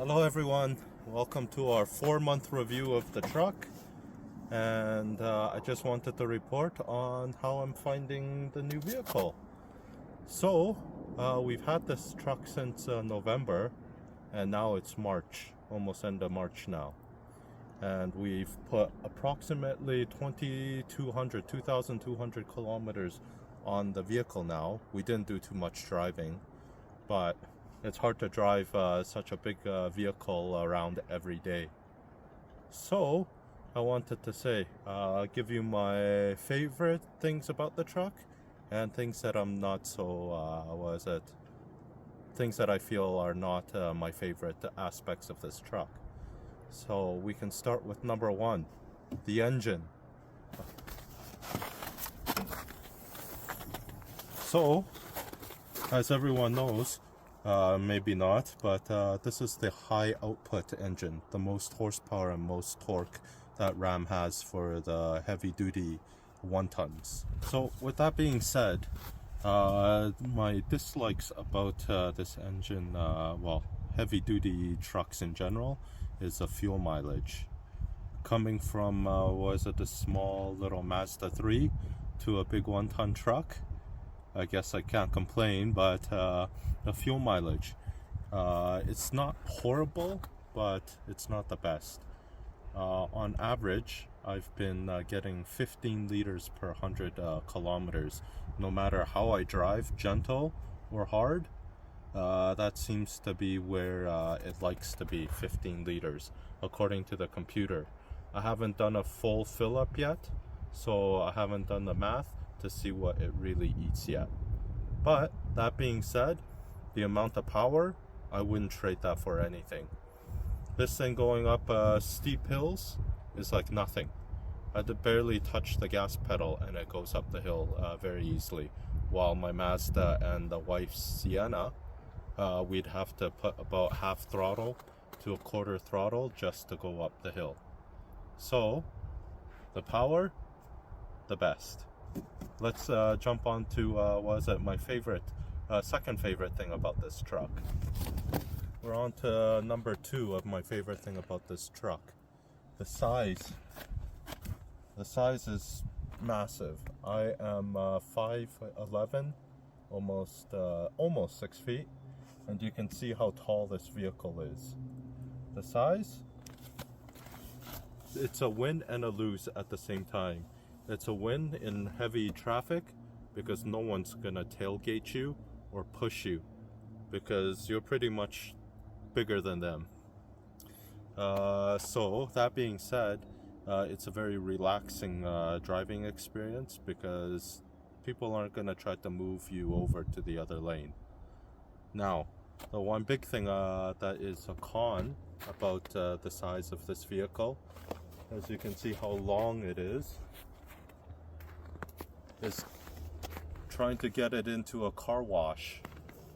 Hello everyone, welcome to our 4-month review of the truck, and I just wanted to report on how I'm finding the new vehicle. So we've had this truck since November, and now it's March, almost end of March now, and we've put approximately 2,200 kilometers on the vehicle now. We didn't do too much driving, but it's hard to drive such a big vehicle around every day. So I wanted to say, give you my favorite things about the truck and things that I'm not so, things that I feel are not my favorite aspects of this truck. So we can start with number one, the engine. So, as everyone knows, maybe not, but this is the high output engine, the most horsepower and most torque that Ram has for the heavy duty 1-tons. So with that being said, my dislikes about this engine, heavy duty trucks in general, is the fuel mileage. Coming from the small little Mazda 3 to a big 1-ton truck, I guess I can't complain, but the fuel mileage, it's not horrible, but it's not the best. On average, I've been getting 15 liters per 100 kilometers. No matter how I drive, gentle or hard, that seems to be where it likes to be, 15 liters, according to the computer. I haven't done a full fill up yet, so I haven't done the math to see what it really eats yet. But that being said, the amount of power, I wouldn't trade that for anything. This thing going up steep hills is like nothing. I had to barely touch the gas pedal and it goes up the hill very easily. While my Mazda and the wife's Sienna, we'd have to put about half throttle to a quarter throttle just to go up the hill. So, the power, the best. Let's jump on to my favorite, second favorite thing about this truck. We're on to number 2 of my favorite thing about this truck. The size. The size is massive. I am 5'11", almost 6 feet, and you can see how tall this vehicle is. The size, it's a win and a lose at the same time. It's a win in heavy traffic because no one's gonna tailgate you or push you because you're pretty much bigger than them. So that being said, it's a very relaxing driving experience because people aren't gonna try to move you over to the other lane. Now, the one big thing that is a con about the size of this vehicle, as you can see how long it is trying to get it into a car wash.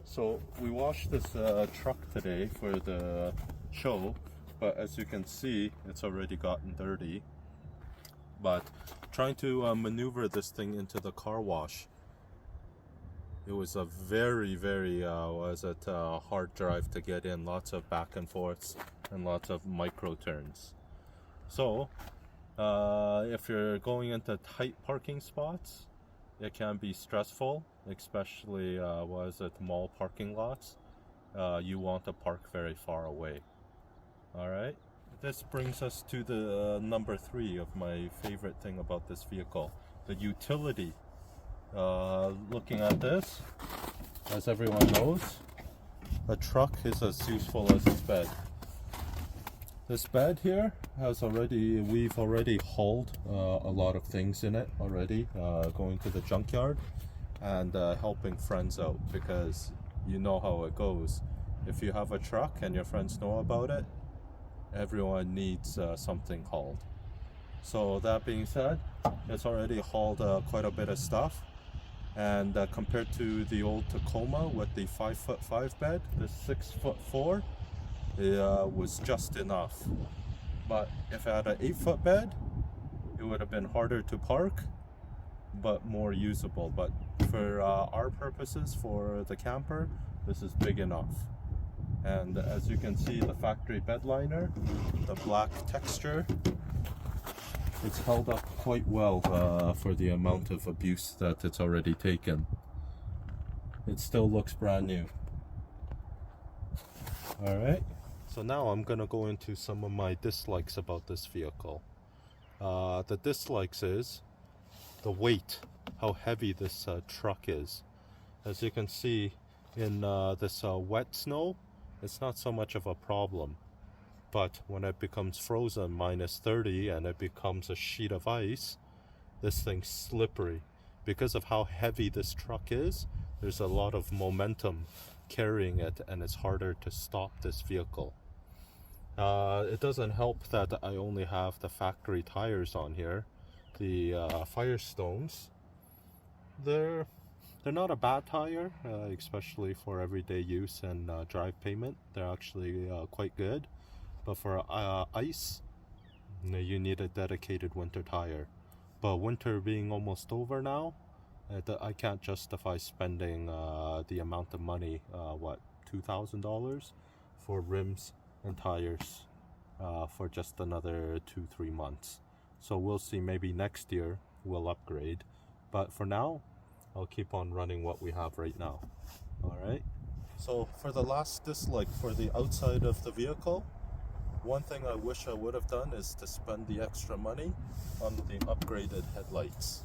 So we washed this truck today for the show, but as you can see, it's already gotten dirty. But trying to maneuver this thing into the car wash, it was a very hard drive to get in. Lots of back and forths and lots of micro turns. So if you're going into tight parking spots, it can be stressful, especially mall parking lots. You want to park very far away. Alright, this brings us to the number 3 of my favorite thing about this vehicle, the utility. Looking at this, as everyone knows, a truck is as useful as its bed. This bed here we've already hauled a lot of things in it already, going to the junkyard and helping friends out, because you know how it goes. If you have a truck and your friends know about it, everyone needs something hauled. So that being said, it's already hauled quite a bit of stuff, and compared to the old Tacoma with the 5'5" bed, the 6'4" was just enough. But if I had an 8-foot bed, it would have been harder to park, but more usable. But for our purposes, for the camper, this is big enough. And as you can see, the factory bed liner, the black texture, it's held up quite well for the amount of abuse that it's already taken. It still looks brand new. Alright, so now I'm gonna go into some of my dislikes about this vehicle. The dislikes is the weight, how heavy this truck is. As you can see in this wet snow, it's not so much of a problem. But when it becomes frozen -30 and it becomes a sheet of ice, this thing's slippery. Because of how heavy this truck is, there's a lot of momentum carrying it and it's harder to stop this vehicle. It doesn't help that I only have the factory tires on here. The Firestones, they're not a bad tire, especially for everyday use and drive payment. They're actually quite good. But for ice, you need a dedicated winter tire. But winter being almost over now, I can't justify spending the amount of money, $2,000 for rims and tires for just another 2-3 months. So we'll see, maybe next year we'll upgrade. But for now, I'll keep on running what we have right now. Alright, so for the last dislike for the outside of the vehicle, one thing I wish I would have done is to spend the extra money on the upgraded headlights.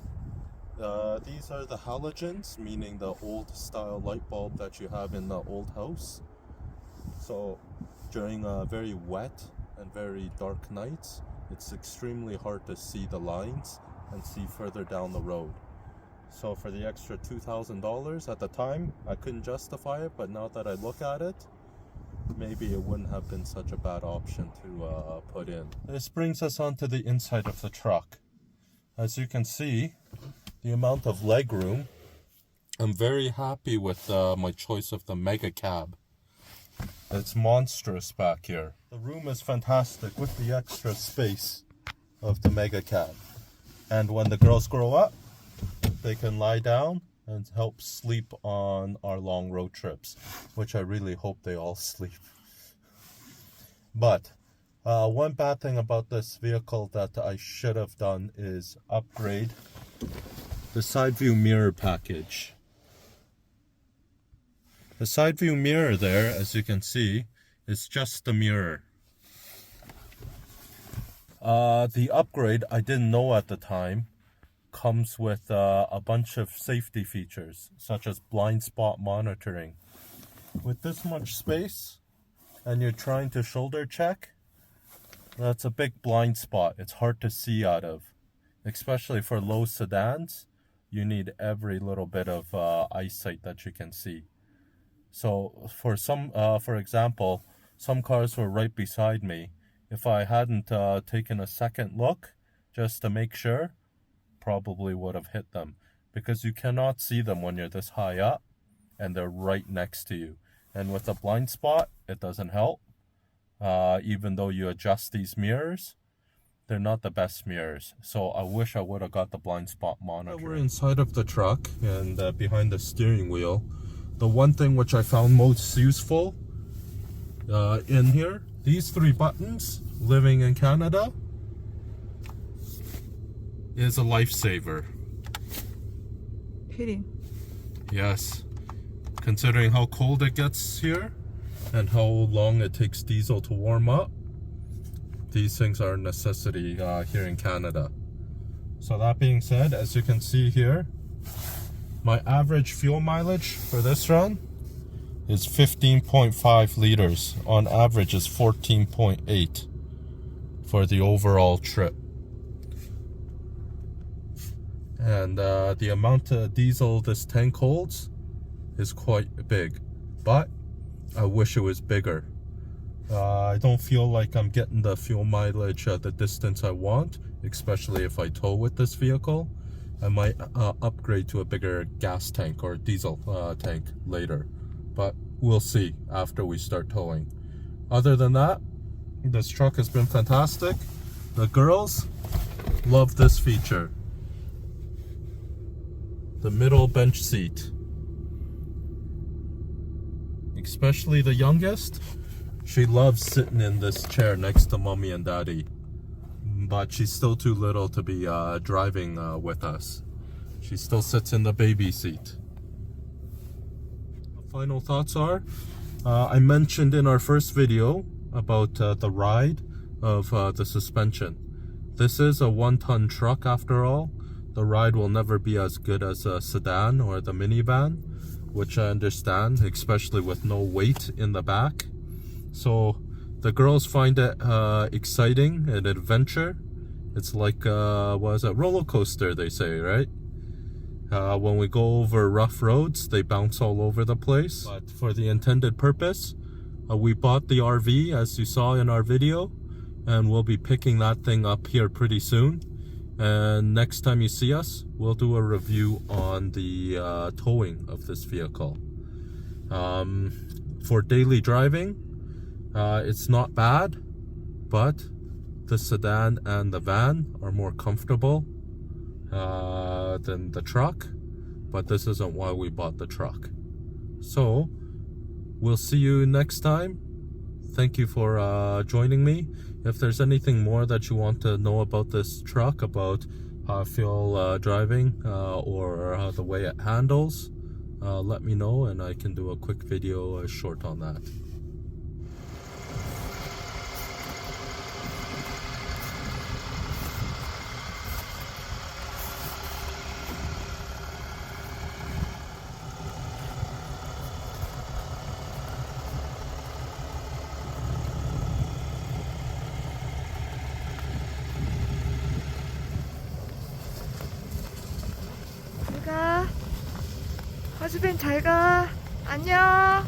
These are the halogens, meaning the old style light bulb that you have in the old house. So during very wet and very dark nights, it's extremely hard to see the lines and see further down the road. So for the extra $2,000 at the time, I couldn't justify it, but now that I look at it, maybe it wouldn't have been such a bad option to put in. This brings us onto the inside of the truck. As you can see, the amount of leg room, I'm very happy with my choice of the Mega Cab. It's monstrous back here. The room is fantastic with the extra space of the Mega Cab. And when the girls grow up, they can lie down and help sleep on our long road trips, which I really hope they all sleep. But one bad thing about this vehicle that I should have done is upgrade the side view mirror package. The side view mirror there, as you can see, is just the mirror. The upgrade, I didn't know at the time, comes with a bunch of safety features, such as blind spot monitoring. With this much space, and you're trying to shoulder check, that's a big blind spot. It's hard to see out of. Especially for low sedans, you need every little bit of eyesight that you can see. So for example, some cars were right beside me. If I hadn't taken a second look, just to make sure, probably would have hit them, because you cannot see them when you're this high up and they're right next to you. And with a blind spot, it doesn't help. Even though you adjust these mirrors, they're not the best mirrors. So I wish I would have got the blind spot monitor. We're inside of the truck and behind the steering wheel. The one thing which I found most useful in here, these 3 buttons, living in Canada, is a lifesaver. Pity. Yes. Considering how cold it gets here and how long it takes diesel to warm up, these things are a necessity here in Canada. So that being said, as you can see here, my average fuel mileage for this run is 15.5 liters. On average is 14.8 for the overall trip. And the amount of diesel this tank holds is quite big, but I wish it was bigger. I don't feel like I'm getting the fuel mileage at the distance I want, especially if I tow with this vehicle. I might upgrade to a bigger gas tank or diesel tank later, but we'll see after we start towing. Other than that, this truck has been fantastic. The girls love this feature. The middle bench seat. especially the youngest. She loves sitting in this chair next to mommy and daddy, but she's still too little to be driving with us. She still sits in the baby seat. Final thoughts are, I mentioned in our first video about the ride of the suspension. This is a 1-ton truck after all. The ride will never be as good as a sedan or the minivan, which I understand, especially with no weight in the back. So the girls find it exciting, an adventure. It's like what is it, roller coaster they say, right? When we go over rough roads, they bounce all over the place. But for the intended purpose, we bought the RV as you saw in our video, and we'll be picking that thing up here pretty soon. And next time you see us, we'll do a review on the towing of this vehicle. For daily driving, it's not bad, but the sedan and the van are more comfortable than the truck, but this isn't why we bought the truck. So we'll see you next time. Thank you for joining me. If there's anything more that you want to know about this truck, about how I feel driving or the way it handles, let me know and I can do a quick video short on that. 잘가. 하수빈 잘가. 안녕.